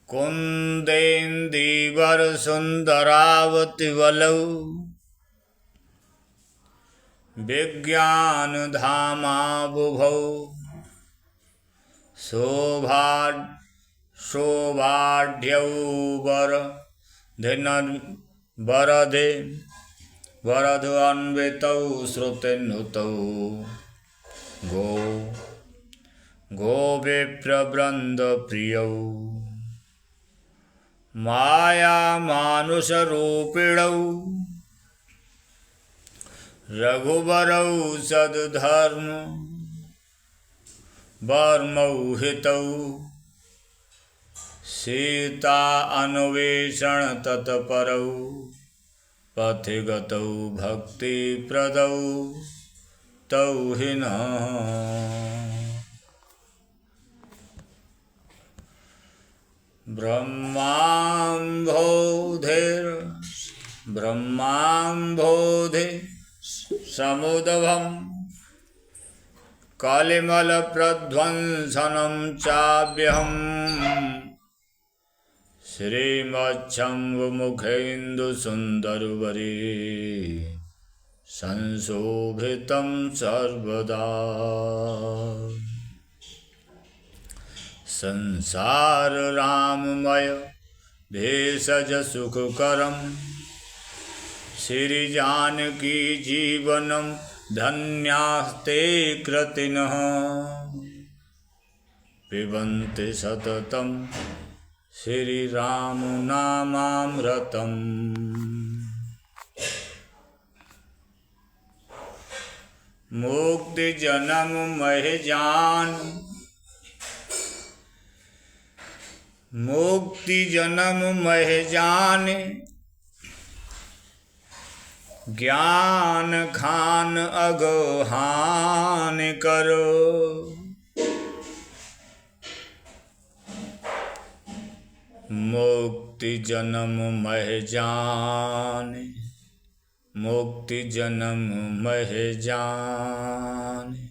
कुन्देन्दीवर सुन्दरावतिवलौ विज्ञानधामाबुभौ शोभाढ्यौ वरदन्वितौ श्रुतिनुतौ गोविप्रवृन्दप्रियौ मायामानुषरूपिणौ रघुवरौ सद्धर्म वर्मौ हितौ सीता अन्वेषण तत्परौ पथिगतौ भक्तिप्रदौ तौ हि नः ब्रह्माम्भोधे समुद्भवं कलिमलप्रध्वंसनं चाभ्यहम् श्रीमच्छङ्गमुखेन्दुसुन्दरवरे संशोभितं सर्वदा संसारराममय भेषज सुखकरं श्रीजानकी जीवनं धन्यास्ते कृतिनः पिबन्ति सततं श्रीरामनामामृतम् मुक्तिजनम महिजान मुक्ति जन्म मह जाने ज्ञान खान अगहान करो मुक्ति जन्म मह जाने मुक्ति जन्म मह जाने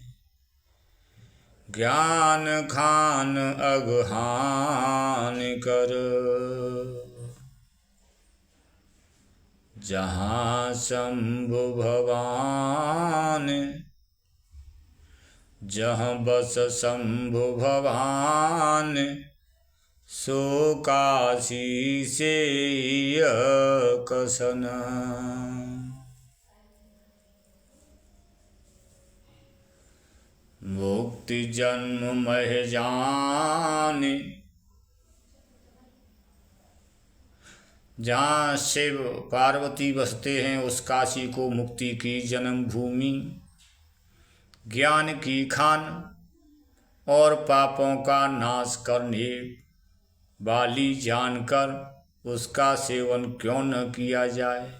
ज्ञान खान अगहान कर जहाँ शंभु भवान जहाँ बस शंभु भवान सो काशी से कसन मुक्ति जन्म मह जाने जहाँ शिव पार्वती बसते हैं उस काशी को मुक्ति की जन्म भूमि ज्ञान की खान और पापों का नाश करने वाली जानकर उसका सेवन क्यों न किया जाए।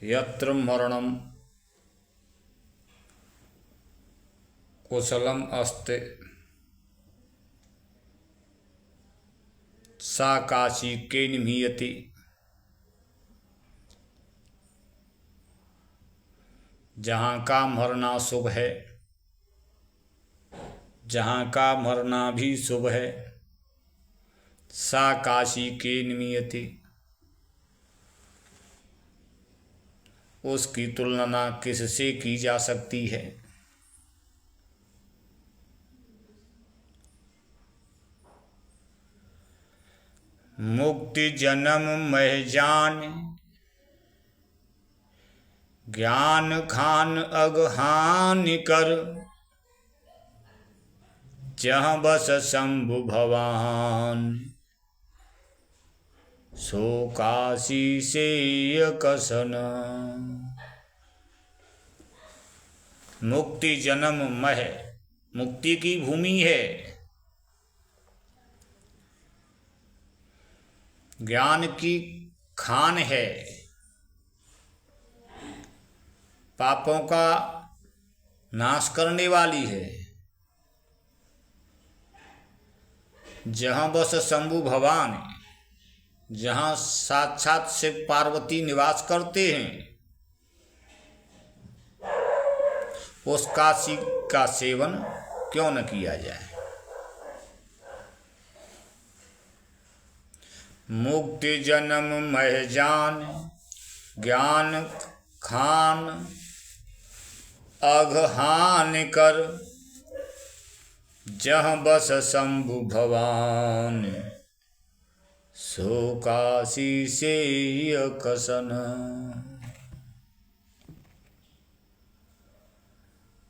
यत्र मरणं कुशलम अस्ते सा काशी केन मीयते। जहाँ का मरना शुभ है जहाँ का मरना भी शुभ है सा काशी केन मीयते उसकी तुलना किससे की जा सकती है। मुक्ति जन्म मह जाने ज्ञान खान अगहान कर जहाँ बस शंभु भवान सो काशी से कसन। मुक्ति जन्म मह मुक्ति की भूमि है ज्ञान की खान है पापों का नाश करने वाली है। जहाँ बस शंभु भवान जहाँ साक्षात शिव पार्वती निवास करते हैं, उस काशी का सेवन क्यों न किया जाए। मुक्ति जन्म मह जान ज्ञान खान अघहान कर, जहाँ बस शंभु भवान सो काशी से कसन।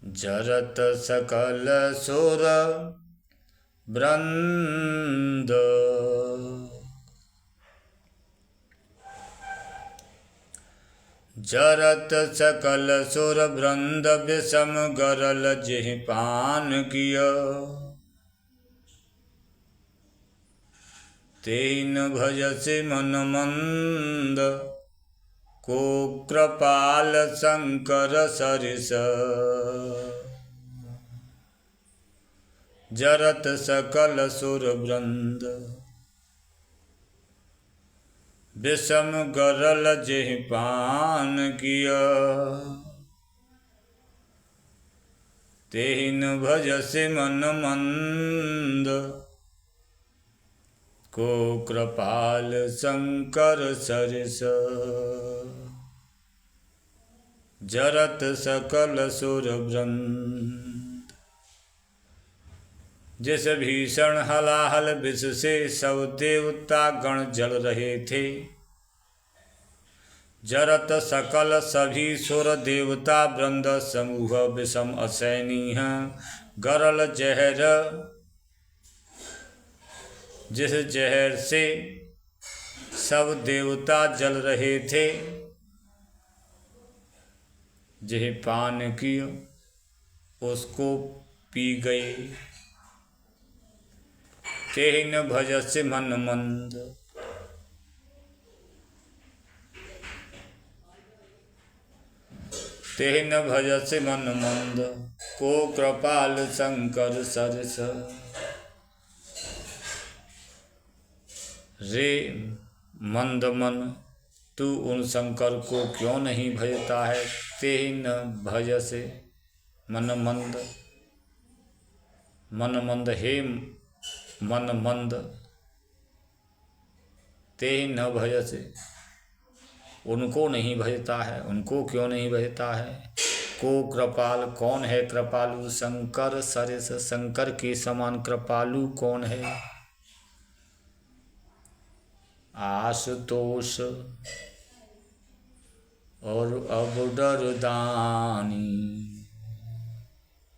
जरत सकल सुर वृंद, जरत सकल सुर वृंद विषम गरल जिह पान किया। तेन भजसे मन मंद को कृपाल शंकर सरिस। जरत सकल सुर वृंद विषम गरल जिह पान किया। तेन भजसे मन मंद को कृपाल शंकर सरिस। जरत सकल सुर वृंद। जिस भीषण हलाहल विष से सब देवता गण जल रहे थे, जरत सकल सभी सुर देवता वृंद समूह विषम असैनीय गरल जहर। जिस जहर से सब देवता जल रहे थे, जिह पान किया उसको पी गए। तेन भजसे मन मंद, तेन भजसे मन मंद को कृपाल शंकर सरिस। रे मंद मन, तू उन शंकर को क्यों नहीं भजता है। तेन भजसे मन मंद, मन मंद हे मन मंद, तेन न भजसे, उनको नहीं भजता है। उनको क्यों नहीं भजता है। को कृपाल, कौन है कृपालु। शंकर सरिस, शंकर के समान कृपालु कौन है। आशुतोष और अबुडर दानी,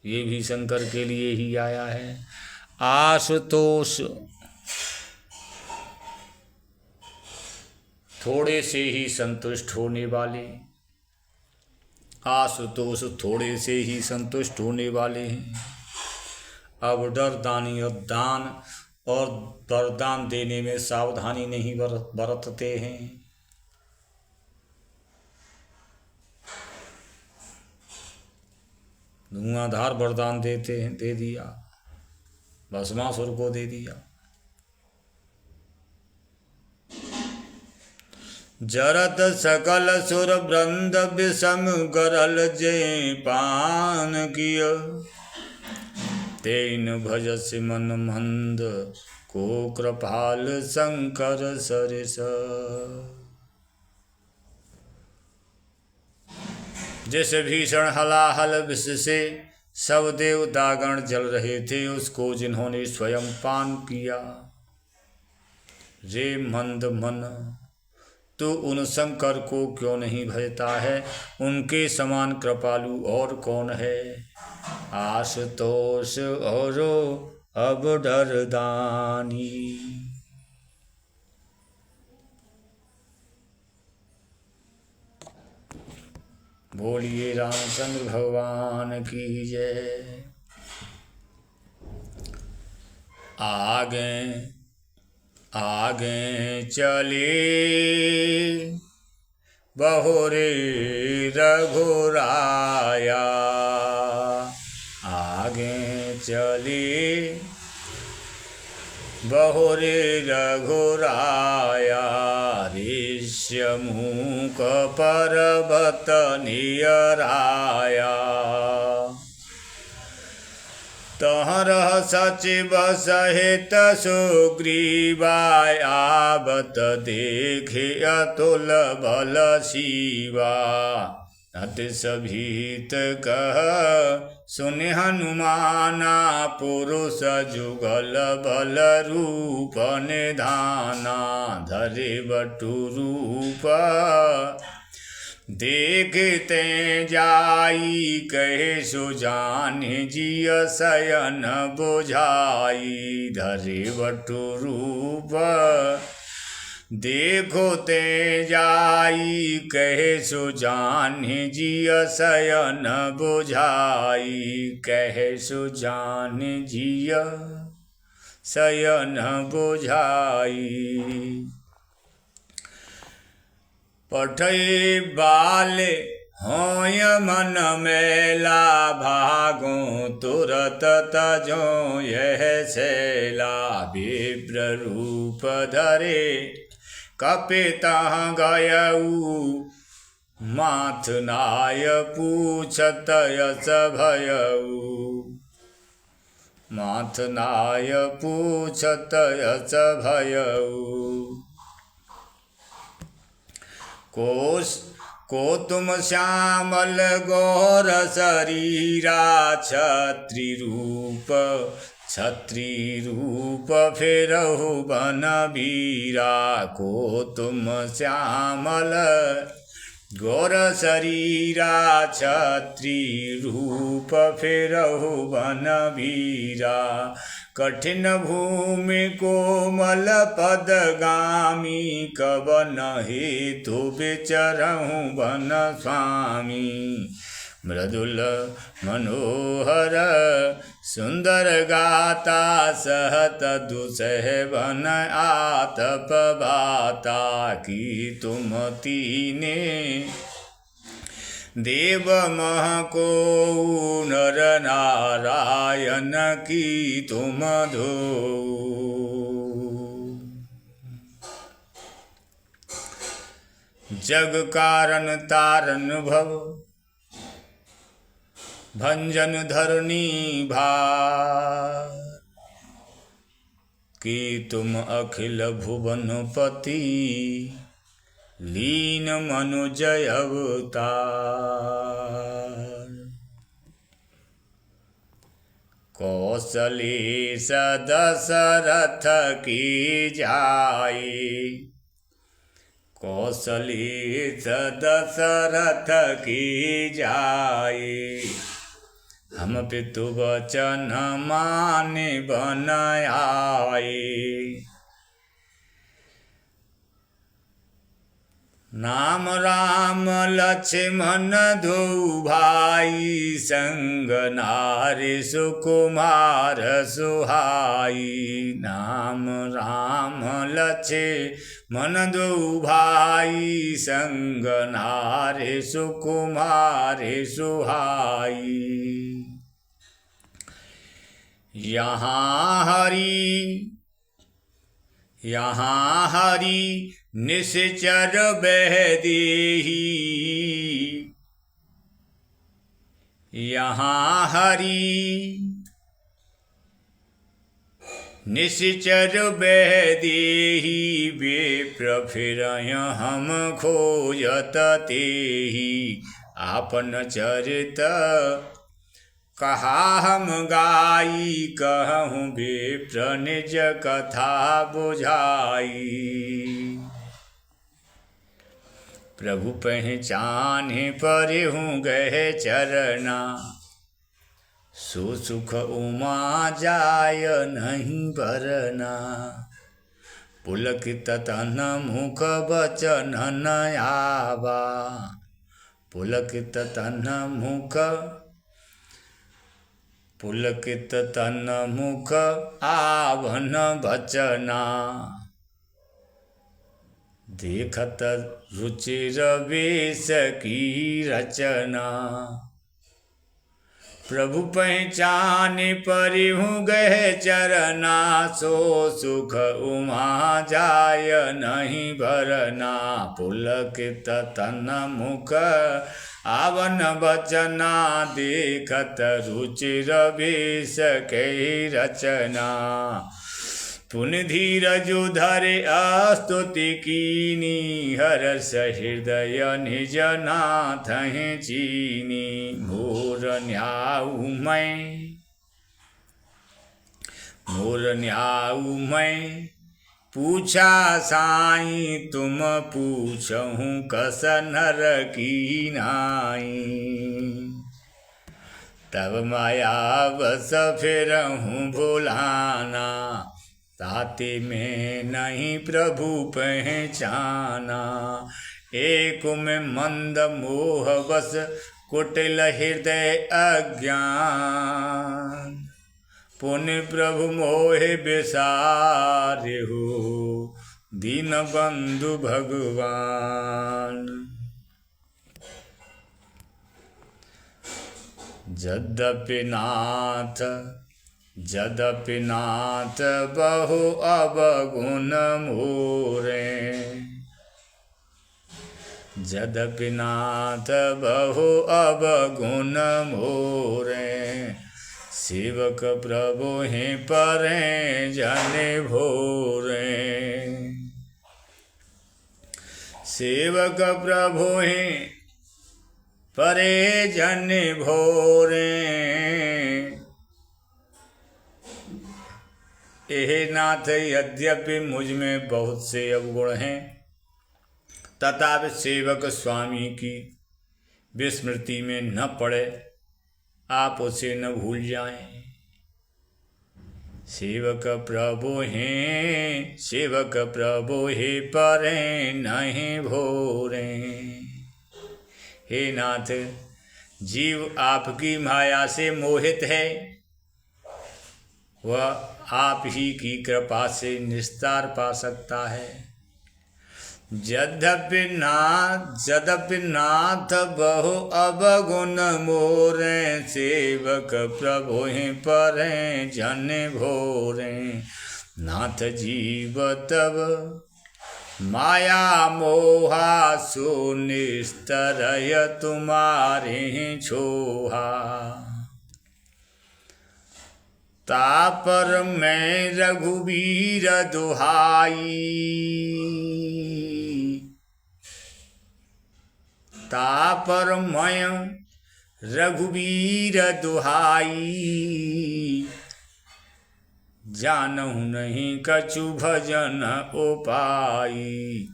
ये भी शंकर के लिए ही आया है। आशुतोष, थोड़े से ही संतुष्ट होने वाले। आशुतोष थोड़े से ही संतुष्ट होने वाले हैं। अबुडर दानी, और दान और वरदान देने में सावधानी नहीं बरतते हैं। धुआंधार वरदान देते हैं, दे दिया, भस्मासुर को दे दिया। जरत सकल सुर वृंद विषम गरल जे पान किय। तेन भजसि मन मंद को कृपाल शंकर सरिस। जिस भीषण हलाहल विष से सब देवतागण जल रहे थे, उसको जिन्होंने स्वयं पान किया। रे मंद मन, तू उन शंकर को क्यों नहीं भजता है। उनके समान कृपालु और कौन है। आशुतोष और अबुडर दानी। बोलिए रामचंद्र भगवान की जय। आगे आगे चले बहुरे रघुराया। आगे चले बहुरे रघुराया ऋष्यमूक पर्वत नियराया। तहरह सचिव सहित सुग्रीवाय आवत देखे अतुल बल शिवा। अति सभीत कह सुन हनुमाना पुरुष जुगल बल रूप निधाना। धरे बटु रूप देखते जाई कहे सुजान जिय शयन बुझाई। धरे बटु रूप देखो ते जाई कहे सुजान जिय शयन बुझाई। कहे सुजान जिय शयन बुझाई। पठई बाले होय मन मेला भागो तुरत तजो यह शैला। विप्र रूप धरे कपितः गयऊ माथ नाय पूछत यस भयऊ। माथ नाय पूछत यस भयऊ। को तुम श्यामल गौर शरीरा छत्री रूप फेरहु बन बीरा। को तुम श्यामल गौर शरीरा छत्री रूप फेरहु बन बीरा। कठिन भूमि कोमल पदगामी कवन हेतु विचरहु वन स्वामी। मृदुल मनोहर सुंदर गाता सहत दुसह वन आतप बाता। की तुम तीने देव मह को नर नारायण की तुम धो। जग कारण तारन भव भंजन धरनी भार। की तुम अखिल भुवन पति लीन मनुजय अवतार। कौसले दशरथ की जाई। कौसले दशरथ की जाई। हम पितु वचन माने बन आए। नाम राम लक्ष्मण दो भाई संग नारी सुकुमार सुहाई। नाम राम लक्ष्मण दो भाई संग नारी सुकुमार सुहाई। यहाँ हरि निश्चर बह देही। यहाँ हरि निश्चर बह देही। विप्र फिर हम खोजत तेही। आपन चरित कहा हम गाई कहूँ विप्र निज कथा बुझाई। प्रभु पहचाने परिहूँ गए चरना। सो सुख उमा जाय नहीं बरना। पुलकित तन मुख बचन न आवा। पुलकित तन मुख आवन बचना। देखत रुचिर वेश की रचना। प्रभु पहचाने परिहु गए चरना, सो सुख उमा जाय नहीं भरना। पुलकित तन मुख आवन बचना, देखत रुचिर विष के रचना। पुन धीरजु धरे स्तुति कीनी, हर्ष हृदय निज नाथ चीनी। मोर न्याऊ मैं पूछा साई, तुम पूछहूँ कस नर की नाई। तब माया बस फिरहूँ भुलाना, ताते में नहीं प्रभु पहचाना। एक में मंद मोह बस कुटिल हृदय अज्ञान, पुण्य प्रभु मोहे बिसारे हो दीन बंधु भगवान। जद्यपि नाथ बहु अवगुण मोरे, जद्यपि नाथ बहु अवगुण मोरे। सेवक प्रभु ही परे जने भोरे, सेवक प्रभु ही परे जने भोरे। एहे नाथ, यद्यपि मुझ में बहुत से अवगुण हैं, तथापि सेवक स्वामी की विस्मृति में न पड़े, आप उसे न भूल जाएं। सेवक प्रभु हे परे नहीं भोरे। हे नाथ, जीव आपकी माया से मोहित है, वह आप ही की कृपा से निस्तार पा सकता है। यद्यपि नाथ बहु अवगुण मोरे, सेवक प्रभु ही परे जने भोरे। नाथ जीव तब माया मोहा, सो निस्तरय तुम्हारे छोहा। तापर मैं रघुवीर दुहाई, तापर मैं रघुवीर दुहाई। जानहु नहीं कछु भजन उपाई,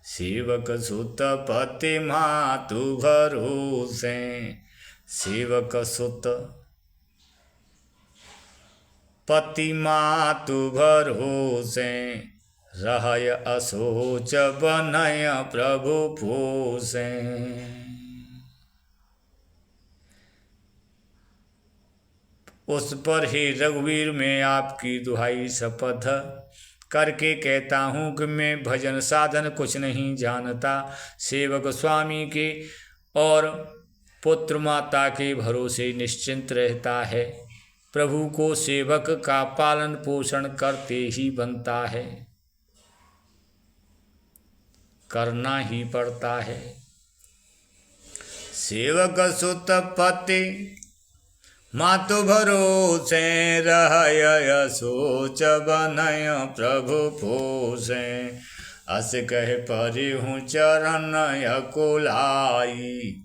सेवक सुत पति मातु भरोसे। सेवक सुत पति मातु भरोसे, रहय असोच बनय प्रभु पोसे। उस पर ही रघुवीर में आपकी दुहाई शपथ करके कहता हूँ कि मैं भजन साधन कुछ नहीं जानता। सेवक स्वामी के और पुत्र माता के भरोसे निश्चिंत रहता है। प्रभु को सेवक का पालन पोषण करते ही बनता है, करना ही पड़ता है। सेवक सुत पति मातु भरोसे, रहय सोच बनय प्रभु पोसे। अस कह परिहूँ चरण अकुलाई,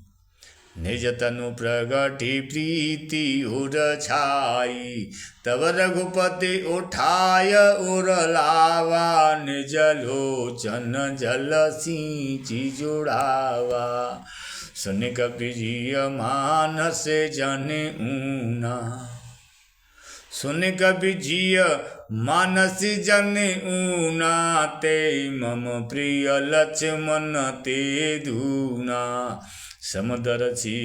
निज तनु प्रगति प्रीति उर छाई। तब रघुपति उठाय उर लावा, निज लोचन जल सींची जुड़ावा। सुन कपिजिय मानस जने ऊना, सुन कपिजिय मानस जने ऊना। ते मम प्रिय लक्ष्मण ते दूना। समदर्शी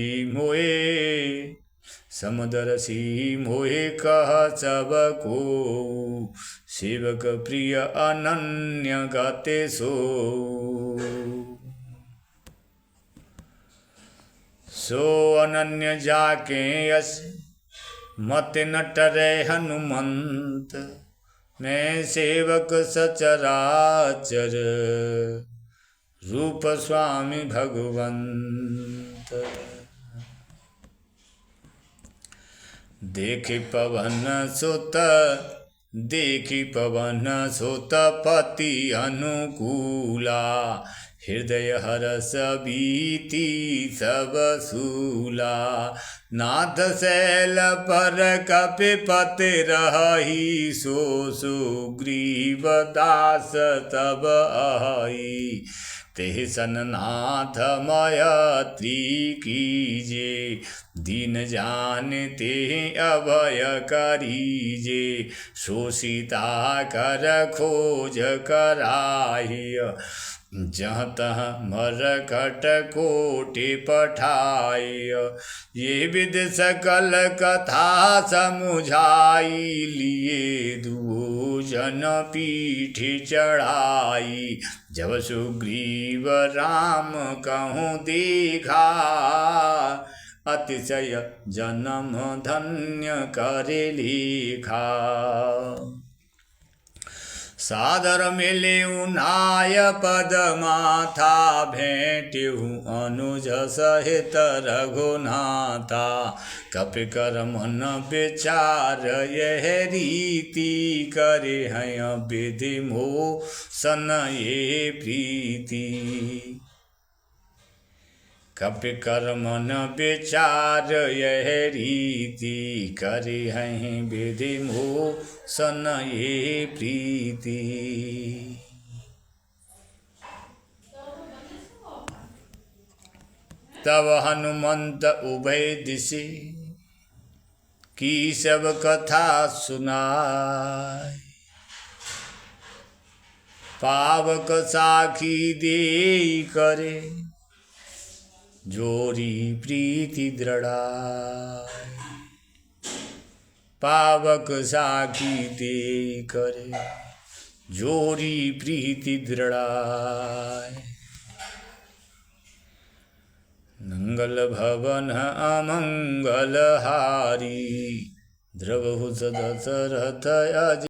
मोहे कह सब को, सेवक प्रिय अनन्य गते सो। सो अनन्य जाके यश मत न टरै हनुमंत, मैं सेवक सचराचर, रूप स्वामी भगवंत। देखि पवन सुत पति अनुकूला, हृदय हरस बीति सब सूला। नाथ शैल पर कपिपति रही, सो सुग्रीव दास तब आई। तेहि सन नाथ मैत्री कीजे, दीन जानते अभय करीजे। सो सीता कर खोज कराहिय, जहाँ तहाँ मरकट कोटि पठाय। ये विद सकल कथा समुझाई, लिए दूजन पीठ चढ़ाई। जब सुग्रीव राम कहूँ देखा, अतिशय जन्म धन्य कर लिखा। सादर मिलियु नाय पद माथा, भेंट्यु अनुज सहित रघुनाथा। कपि कर मन विचार यह रीति, करे हैं विधि मोसन ये प्रीति। कपि कर मन विचार यह रीति, करे हैं विधि मोसन ये प्रीति। तब हनुमंत उभय दिशि, की सब कथा सुनाय। पावक साखी देई करे, जोरी प्रीति दृढ़ाय। पावक साखी देई करे, जोरी प्रीति दृढ़ाय। मंगल भवन अमंगल हारी, द्रवहु दशरथ अजय।